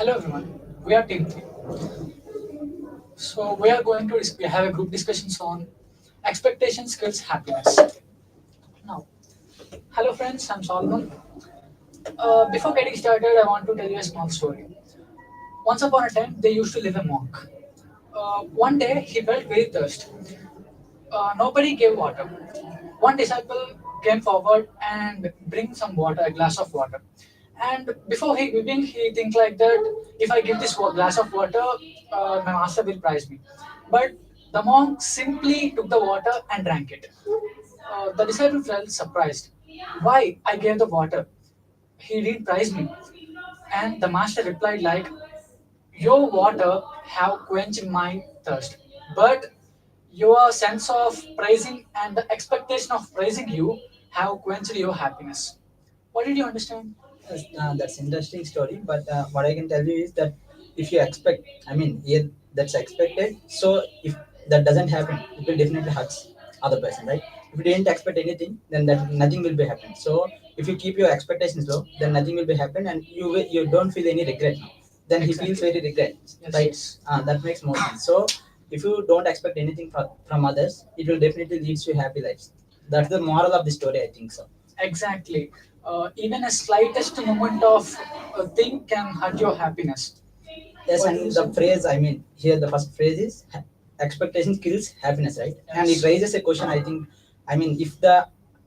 Hello everyone, we are Team 3. So we are going to we have a group discussions on expectation skills happiness. Now, hello friends, I'm Solomon. Before getting started, I want to tell you a small story. Once upon a time, there used to live a monk. One day, he felt very thirsty. Nobody gave water. One disciple came forward and bring some water, a glass of water. And before he giving, he think like that: if I give this glass of water, my master will prize me. But the monk simply took the water and drank it. The disciple felt surprised. Why I gave the water? He didn't prize me. And the master replied like, your water have quenched my thirst, but your sense of praising and the expectation of praising you have quenched your happiness. What did you understand? Yes, that's interesting story. But what I can tell you is that if you expect, I mean, yeah, that's expected. So if that doesn't happen, it will definitely hurt other person, right? If you didn't expect anything, then that nothing will be happen. So if you keep your expectations low, then nothing will be happen, and you don't feel any regret now. Then he feels Exactly. very regret, Yes, right? yes. That makes more sense. So if you don't expect anything from others, it will definitely lead to happy lives. That's the moral of the story, I think so. Exactly. Even a slightest moment of a thing can hurt your happiness. Yes, What do you and the say? phrase, I mean, here the first phrase is expectation kills happiness, right? And it Yes. raises a question, I think, I mean, if the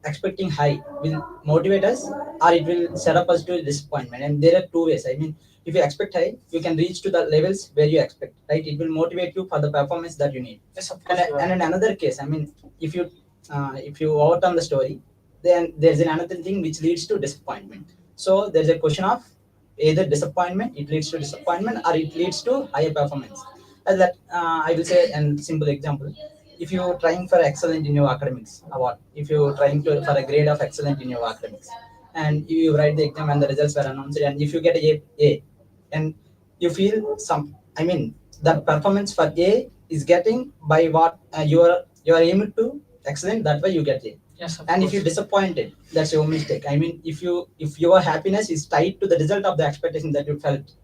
expecting high will motivate us or it will set up us to disappointment. And there are two ways. I mean, if you expect high, you can reach to the levels where you expect, right? It will motivate you for the performance that you need. Yes, of And, course you are and in right. another case, I mean, if you overturn the story, then there's another thing which leads to disappointment. So there's a question of either disappointment, it leads to disappointment, or it leads to higher performance. As that, I will say an simple example. If you're trying for excellent in your academics, or what, if you're trying to for a grade of excellent in your academics, and you write the exam and the results were announced, and if you get a, and you feel some, I mean, the performance for a is getting by what you are aiming to excellent, that way you get a. Yes, of And if course. you're disappointed, that's your mistake. I mean, if your happiness is tied to the result of the expectation that you felt,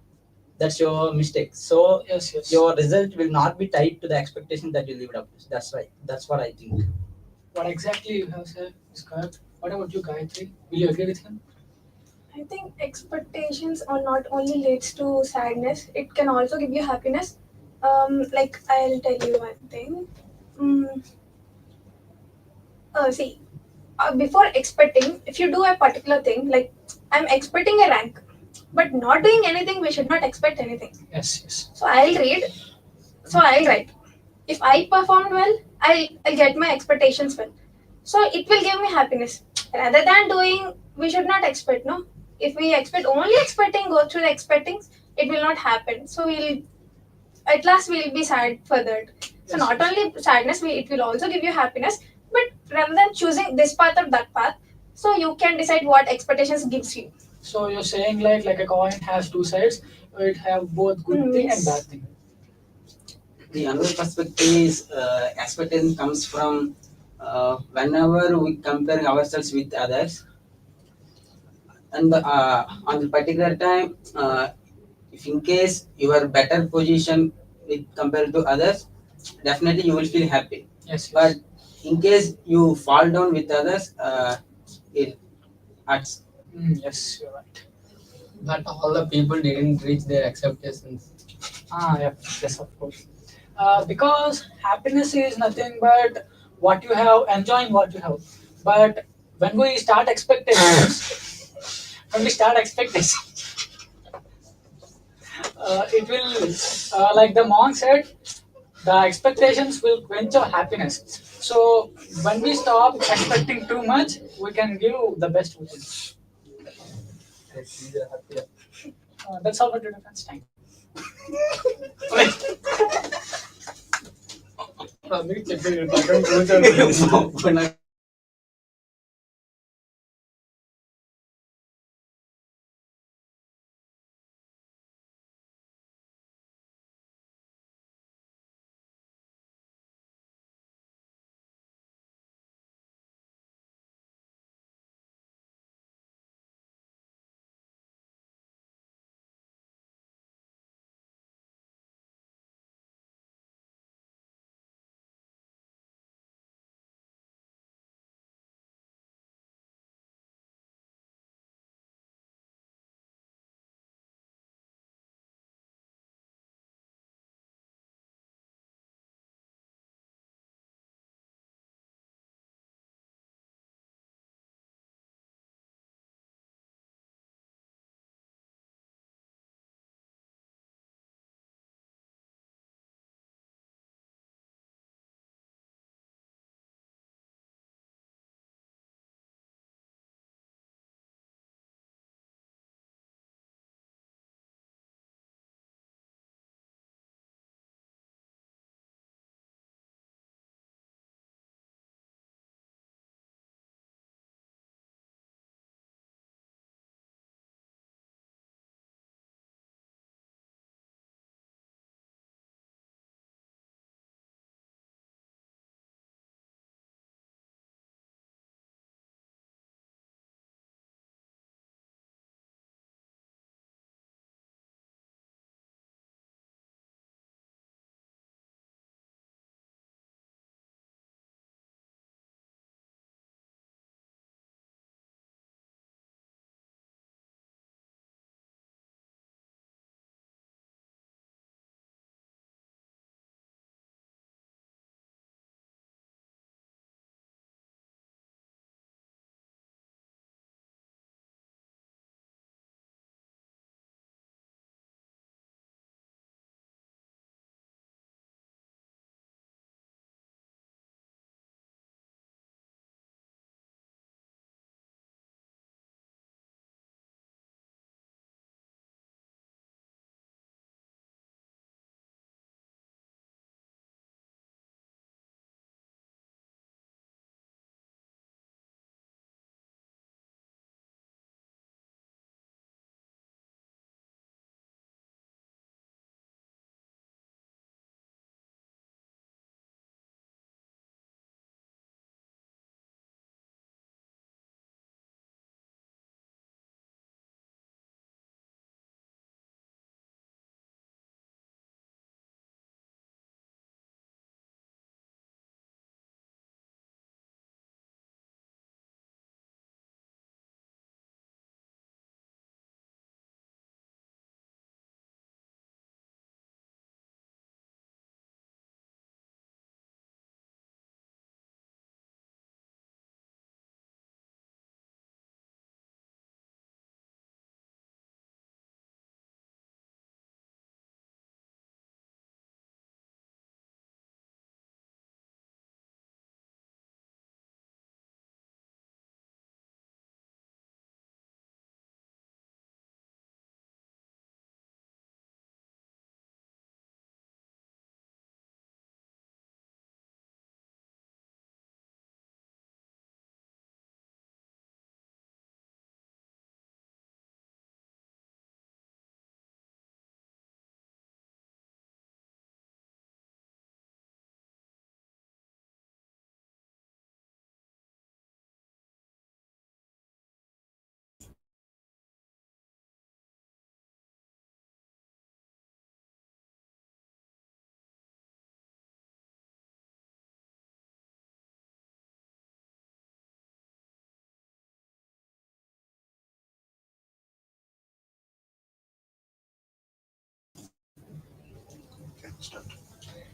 that's your mistake. So Yes, yes. your result will not be tied to the expectation that you lived up to. That's right, that's what I think. What exactly you have said is correct. What about you, Gayatri? Will you agree with him? I think expectations are not only leads to sadness; it can also give you happiness. Like I'll tell you one thing. Mm, see, before expecting, if you do a particular thing, like I'm expecting a rank, but not doing anything, we should not expect anything. Yes, yes. So I'll read. So I'll write. If I performed well, I'll get my expectations well. So it will give me happiness. Rather than doing, we should not expect, no? If we expect only expecting, go through the expecting, it will not happen. So we'll at last we'll be sad for that. So Yes, not yes. only sadness, it will also give you happiness. But rather than choosing this path or that path, so you can decide what expectations gives you. So you're saying like a coin has two sides. It have both good thing and bad Yes. thing. The another perspective is expectation comes from whenever we compare ourselves with others, and on the particular time, if in case you are better position with compared to others, definitely you will feel happy. Yes, But yes. in case you fall down with others, it hurts. Yes, you're right. But all the people didn't reach their expectations. Ah, yeah, yes, of course. Because happiness is nothing but what you have, enjoying what you have. But when we start expectations, when we start expectations, it will, like the monk said, the expectations will quench our happiness. So when we stop expecting too much, we can give the best we can. Yes, we are happy. That's all for today, friends. Thank you. అందుకే చెప్పాను పక్కన కూర్చోండి.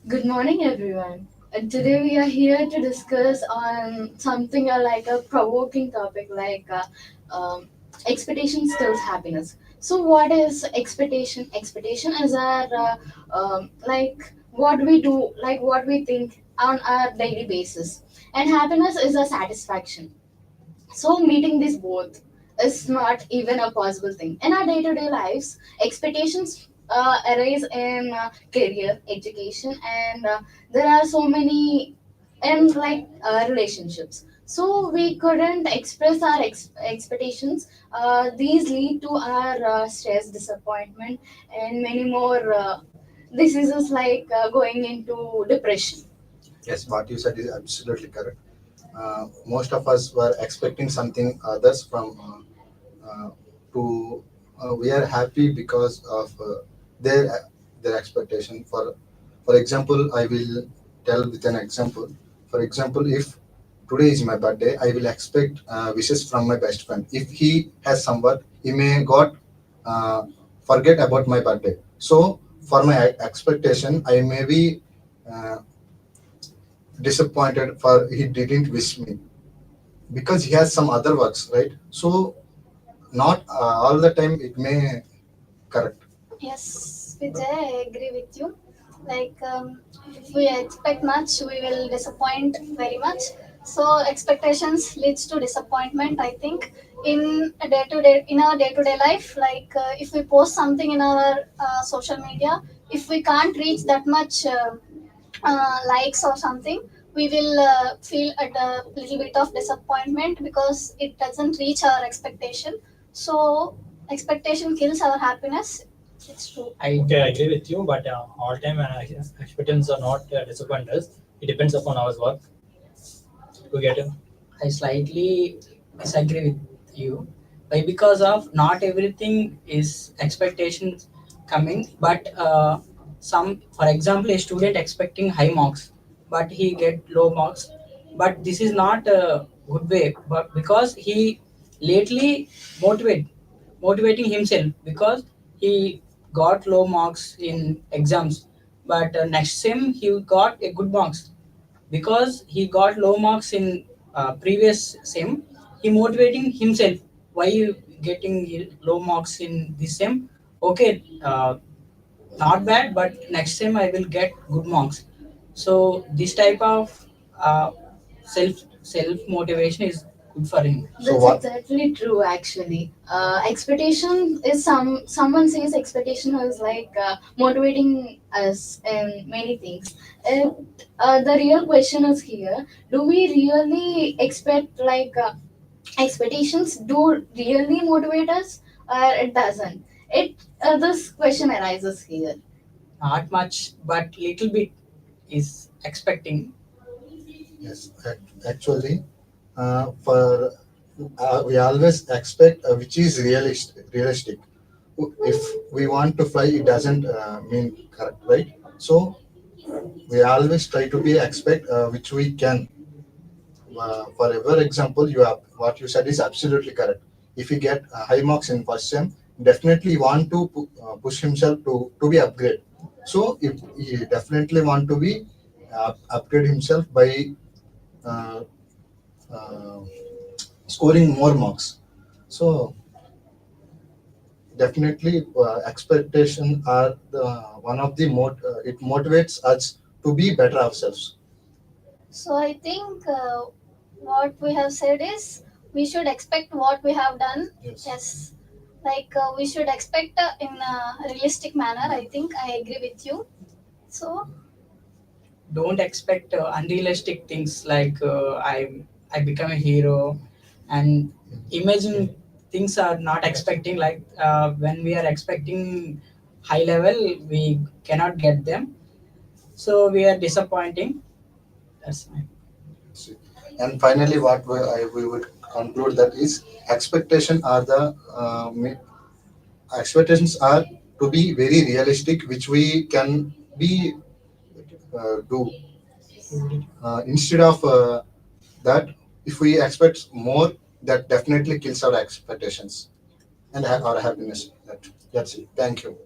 Good morning, everyone. Today we are here to discuss on something like a provoking topic expectation kills happiness. So, what is expectation? Expectation is our what we do, like what we think on our daily basis, and happiness is a satisfaction. So meeting these both is not even a possible thing. In our day-to-day lives, expectations arise in career, education, and there are so many and relationships. So we couldn't express our expectations. These lead to our stress, disappointment, and many more diseases going into depression. Yes, what you said is absolutely correct. Most of us were expecting something others from to we are happy because of their expectation. For example, I will tell with an example. For example, if today is my birthday, I will expect wishes from my best friend. If he has some work, he may got uh, forget about my birthday. So for my expectation, I may be uh, disappointed for he didn't wish me because he has some other works, right? So not all the time it may correct. Yes, Vijay, I agree with you. If we expect much, we will disappoint very much. So expectations leads to disappointment. I think in our day-to-day life, if we post something in our social media, if we can't reach that much likes or something, we will feel at a little bit of disappointment because it doesn't reach our expectation. So expectation kills our happiness. It's true. I agree with you, but all time expectations are not disappoint us. It depends upon our work to get it. I slightly disagree with you. Why? Because of not everything is expectations coming, but some, for example, a student expecting high marks, but he get low marks. But this is not a good way. But because he lately motivating himself because he got low marks in exams, but next sem he got a good marks because he got low marks in previous sem. He motivating himself, why you getting low marks in this sem, okay, not bad, but next sem I will get good marks. So this type of self motivation is good for him. So That's what? exactly true. Actually, expectation is someone says expectation is motivating us in many things. The real question is here: do we really expect expectations? Do really motivate us, or it doesn't? It This question arises here. Not much, but little bit is expecting. Yes, actually, for we always expect which is realistic. If we want to fly, it doesn't mean correct, right? So we always try to be expect which we can. For your example, you have what you said is absolutely correct. If he get high marks in first sem, definitely want to push himself to be upgrade. So if he definitely want to be upgrade himself by uh, uh, scoring more marks. So definitely expectation are the one of the it motivates us to be better ourselves. So I think what we have said is we should expect what we have done. Yes. Yes. We should expect in a realistic manner. I think I agree with you. So Don't expect unrealistic things like I become a hero, and imagine things are not expecting like when we are expecting high level we cannot get them, so we are disappointing. That's my. And finally, what we would conclude that is expectation are the expectations are to be very realistic, which we can be do instead of that. If we expect more, that definitely kills our expectations and our happiness. That's it. Thank you.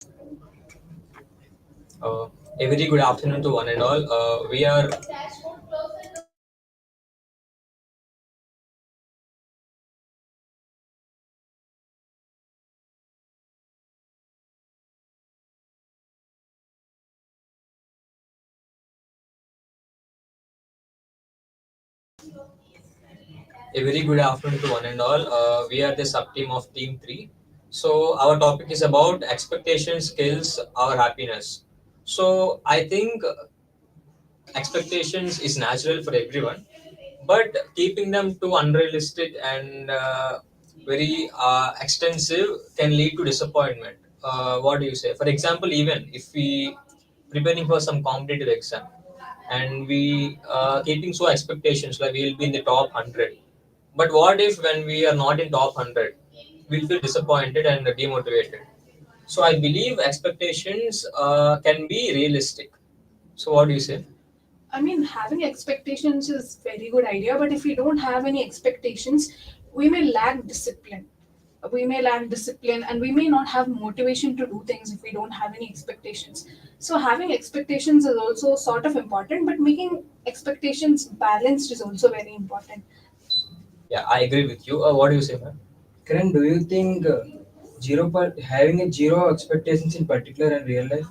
Uh, a very good afternoon to one and all. We are a very good afternoon to one and all. We are the sub team of Team 3. So, our topic is about expectation, skills, our happiness. So, I think expectations is natural for everyone, but keeping them too unrealistic and very extensive can lead to disappointment. What do you say? For example, even if we preparing for some competitive exam and we keeping so expectations like we'll be in the top 100, but what if when we are not in top 100, we'll feel disappointed and demotivated. So I believe expectations can be realistic. So what do you say? I mean, having expectations is very good idea, but if we don't have any expectations, we may lack discipline. We may lack discipline and we may not have motivation to do things if we don't have any expectations. So having expectations is also sort of important, but making expectations balanced is also very important. Yeah, I agree with you. What do you say, man? Kiran, do you think having a zero expectations in particular in real life?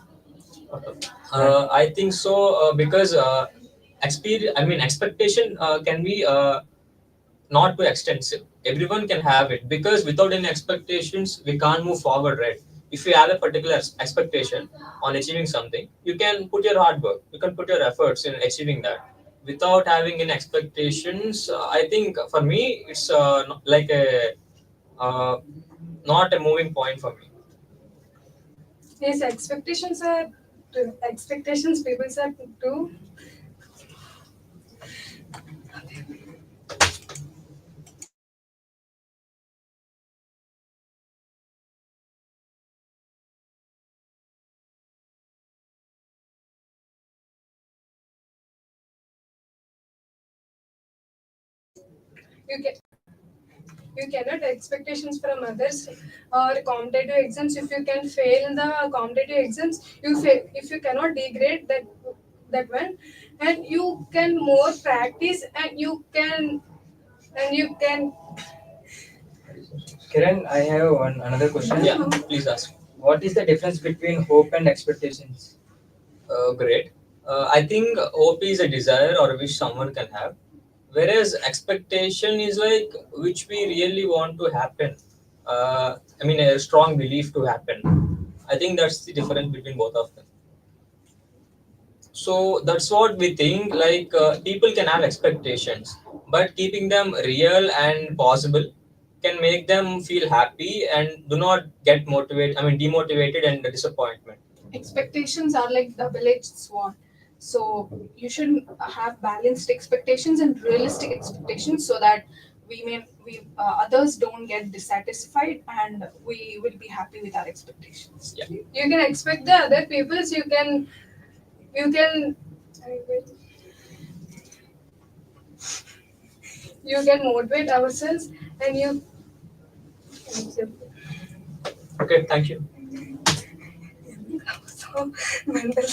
I think so because experience. I mean, expectation can be not too extensive. Everyone can have it because without any expectations, we can't move forward, right? If you have a particular expectation on achieving something, you can put your hard work, you can put your efforts in achieving that. Without having any expectations, I think for me, it's like a uh, not a moving point for me. Yes, expectations people set too. You can you cannot expectations from others or competitive exams. If you can fail the competitive exams, you fail. If you cannot degrade that one, and you can more practice and you can Kiran, I have another question. Yeah, please ask. What is the difference between hope and expectations? Great. I think hope is a desire or a wish someone can have, whereas expectation is like which we really want to happen. I mean, a strong belief to happen. I think that's the difference between both of them. So that's what we think. Like people can have expectations, but keeping them real and possible can make them feel happy and do not get motivated. I mean, demotivated and disappointment. expectations are like double-edged sword. So you should have balanced expectations and realistic expectations so that we others don't get dissatisfied and we will be happy with our expectations. Yeah. You can expect the other people's. You can you can motivate ourselves and you. Okay, thank you. So mental.